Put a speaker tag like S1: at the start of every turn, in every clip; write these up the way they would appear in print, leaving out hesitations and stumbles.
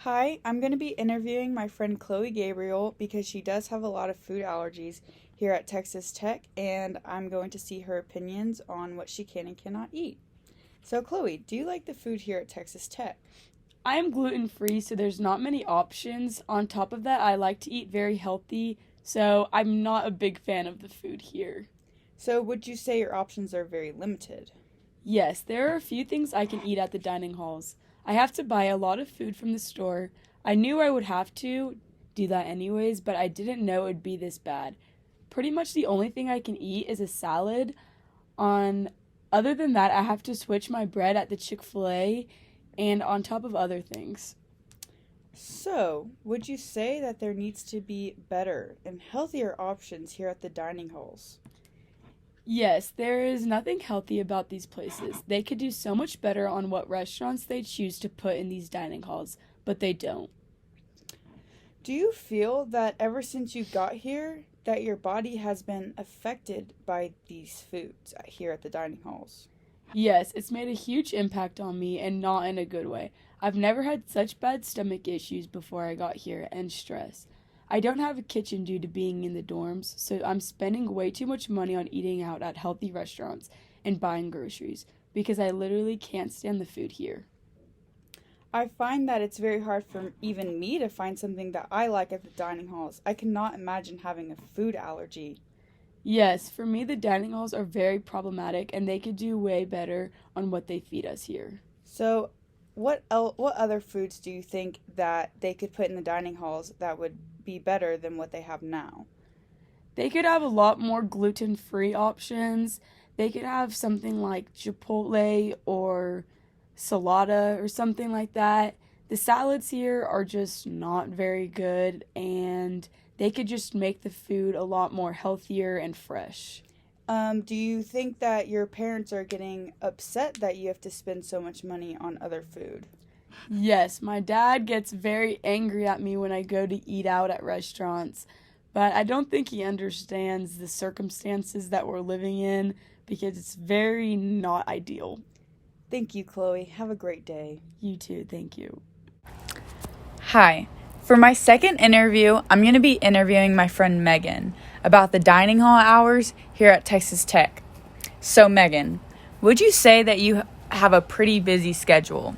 S1: Hi, I'm going to be interviewing my friend Chloe Gabriel because she does have a lot of food allergies here at Texas Tech, and I'm going to see her opinions on what she can and cannot eat. So, Chloe, do you like the food here at Texas Tech?
S2: I am gluten free, so there's not many options. On top of that, I like to eat very healthy, so I'm not a big fan of the food here.
S1: So, would you say your options are very limited?
S2: Yes, there are a few things I can eat at the dining halls. I have to buy a lot of food from the store. I knew I would have to do that anyways, but I didn't know it would be this bad. Pretty much the only thing I can eat is a salad. On Other than that, I have to switch my bread at the Chick-fil-A and on top of other things.
S1: So, would you say that there needs to be better and healthier options here at the dining halls?
S2: Yes, there is nothing healthy about these places. They could do so much better on what restaurants they choose to put in these dining halls, but they don't.
S1: Do you feel that ever since you got here, that your body has been affected by these foods here at the dining halls?
S2: Yes, it's made a huge impact on me and not in a good way. I've never had such bad stomach issues before I got here and stress. I don't have a kitchen due to being in the dorms, so I'm spending way too much money on eating out at healthy restaurants and buying groceries because I literally can't stand the food here.
S1: I find that it's very hard for even me to find something that I like at the dining halls. I cannot imagine having a food allergy.
S2: Yes, for me, the dining halls are very problematic and they could do way better on what they feed us here.
S1: So, what other foods do you think that they could put in the dining halls that would be better than what they have now?
S2: They could have a lot more gluten free options. They could have something like Chipotle or Salada or something like that. The salads here are just not very good, and they could just make the food a lot more healthier and fresh.
S1: Do you think that your parents are getting upset that you have to spend so much money on other food?
S2: Yes, my dad gets very angry at me when I go to eat out at restaurants, but I don't think he understands the circumstances that we're living in because it's very not ideal.
S1: Thank you, Chloe. Have a great day.
S2: You too, thank you.
S1: Hi. For my second interview, I'm going to be interviewing my friend Megan about the dining hall hours here at Texas Tech. So, Megan, would you say that you have a pretty busy schedule?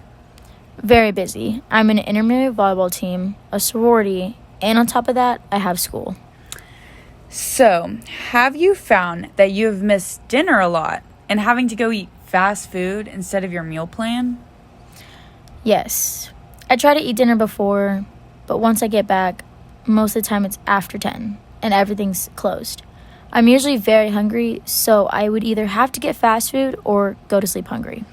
S3: Very busy. I'm in an intermediate volleyball team, a sorority, and on top of that, I have school.
S1: So, have you found that you have missed dinner a lot and having to go eat fast food instead of your meal plan?
S3: Yes. I try to eat dinner before, but once I get back, most of the time it's after 10 and everything's closed. I'm usually very hungry, so I would either have to get fast food or go to sleep hungry.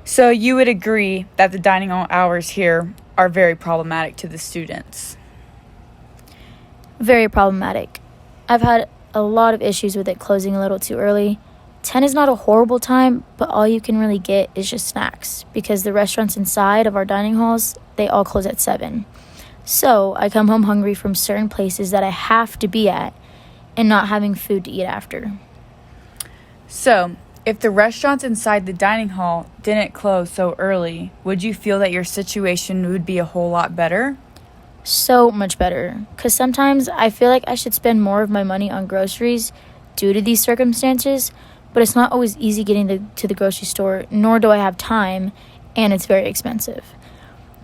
S1: So, you would agree that the dining hall hours here are very problematic to the students?
S3: Very problematic. I've had a lot of issues with it closing a little too early. 10 is not a horrible time, but all you can really get is just snacks because the restaurants inside of our dining halls, they all close at 7. So I come home hungry from certain places that I have to be at and not having food to eat after.
S1: So, if the restaurants inside the dining hall didn't close so early, would you feel that your situation would be a whole lot better?
S3: So much better, because sometimes I feel like I should spend more of my money on groceries due to these circumstances, but it's not always easy getting to the grocery store, nor do I have time, and it's very expensive.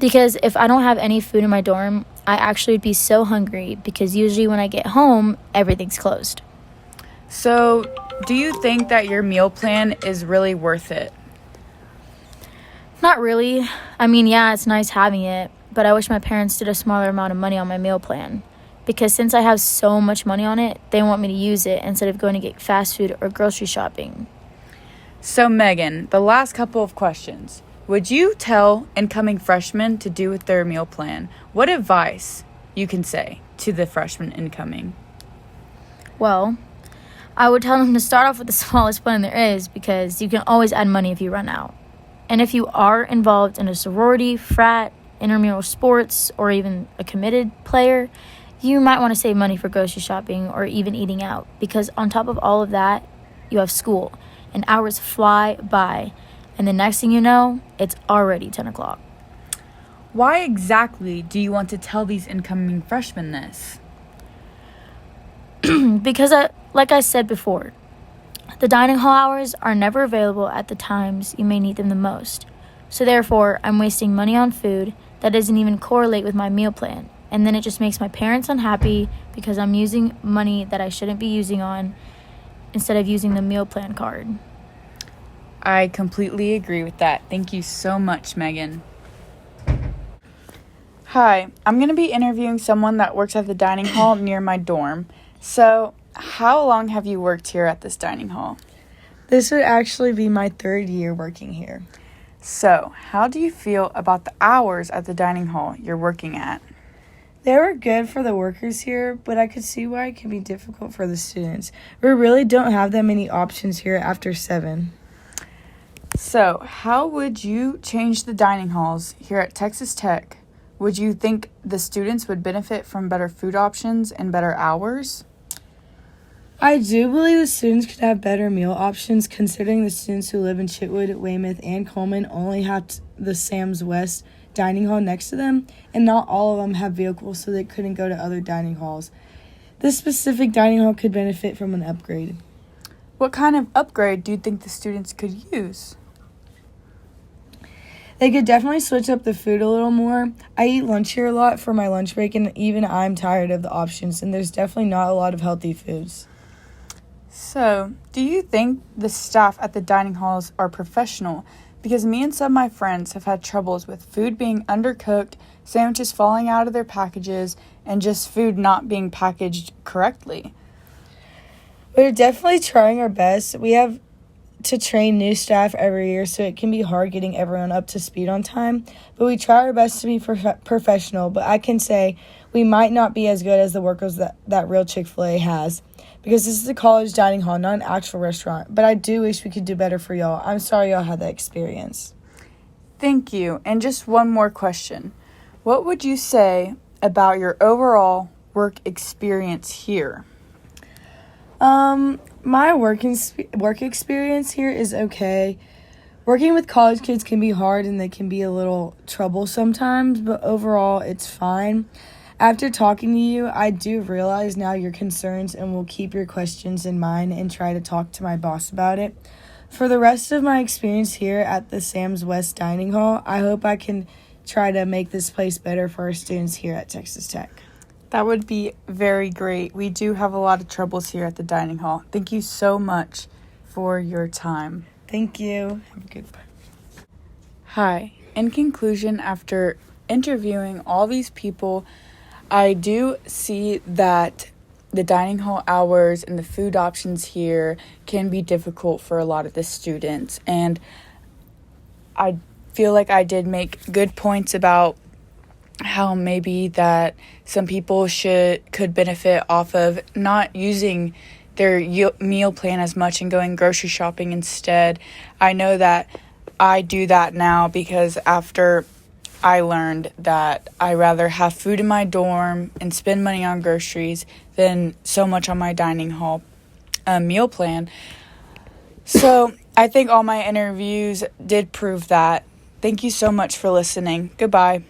S3: Because if I don't have any food in my dorm, I actually would be so hungry because usually when I get home, everything's closed.
S1: So, do you think that your meal plan is really worth it?
S3: Not really. I mean, yeah, it's nice having it, but I wish my parents did a smaller amount of money on my meal plan. Because since I have so much money on it, they want me to use it instead of going to get fast food or grocery shopping.
S1: So, Megan, the last couple of questions. Would you tell incoming freshmen to do with their meal plan? What advice you can say to the freshmen incoming?
S3: Well, I would tell them to start off with the smallest plan there is because you can always add money if you run out. And if you are involved in a sorority, frat, intramural sports, or even a committed player, you might want to save money for grocery shopping or even eating out because on top of all of that, you have school and hours fly by. And the next thing you know, it's already 10 o'clock.
S1: Why exactly do you want to tell these incoming freshmen this?
S3: Because, like I said before, the dining hall hours are never available at the times you may need them the most. So therefore, I'm wasting money on food that doesn't even correlate with my meal plan. And then it just makes my parents unhappy because I'm using money that I shouldn't be using on instead of using the meal plan card.
S1: I completely agree with that. Thank you so much, Megan. Hi, I'm going to be interviewing someone that works at the dining hall near my dorm. So, how long have you worked here at this dining hall?
S4: This would actually be my 3rd year working here.
S1: So, how do you feel about the hours at the dining hall you're working at?
S4: They were good for the workers here, but I could see why it can be difficult for the students. We really don't have that many options here after 7.
S1: So, how would you change the dining halls here at Texas Tech? Would you think the students would benefit from better food options and better hours?
S4: I do believe the students could have better meal options, considering the students who live in Chitwood, Weymouth, and Coleman only have the Sam's West dining hall next to them, and not all of them have vehicles, so they couldn't go to other dining halls. This specific dining hall could benefit from an upgrade.
S1: What kind of upgrade do you think the students could use?
S4: They could definitely switch up the food a little more. I eat lunch here a lot for my lunch break, and even I'm tired of the options, and there's definitely not a lot of healthy foods.
S1: So, do you think the staff at the dining halls are professional? Because me and some of my friends have had troubles with food being undercooked, sandwiches falling out of their packages, and just food not being packaged correctly.
S4: We're definitely trying our best. We have to train new staff every year, so it can be hard getting everyone up to speed on time. But we try our best to be professional, but I can say we might not be as good as the workers that real Chick-fil-A has. Because this is a college dining hall, not an actual restaurant. But I do wish we could do better for y'all. I'm sorry y'all had that experience.
S1: Thank you. And just one more question. What would you say about your overall work experience here?
S4: My work experience here is okay. Working with college kids can be hard and they can be a little trouble sometimes, but overall it's fine. After talking to you, I do realize now your concerns and will keep your questions in mind and try to talk to my boss about it. For the rest of my experience here at the Sam's West Dining Hall, I hope I can try to make this place better for our students here at Texas Tech.
S1: That would be very great. We do have a lot of troubles here at the dining hall. Thank you so much for your time.
S4: Thank you. Have a good one.
S1: Hi. In conclusion, after interviewing all these people, I do see that the dining hall hours and the food options here can be difficult for a lot of the students. And I feel like I did make good points about how maybe that some people could benefit off of not using their meal plan as much and going grocery shopping instead. I know that I do that now because after I learned that I rather have food in my dorm and spend money on groceries than so much on my dining hall meal plan. So I think all my interviews did prove that. Thank you so much for listening. Goodbye.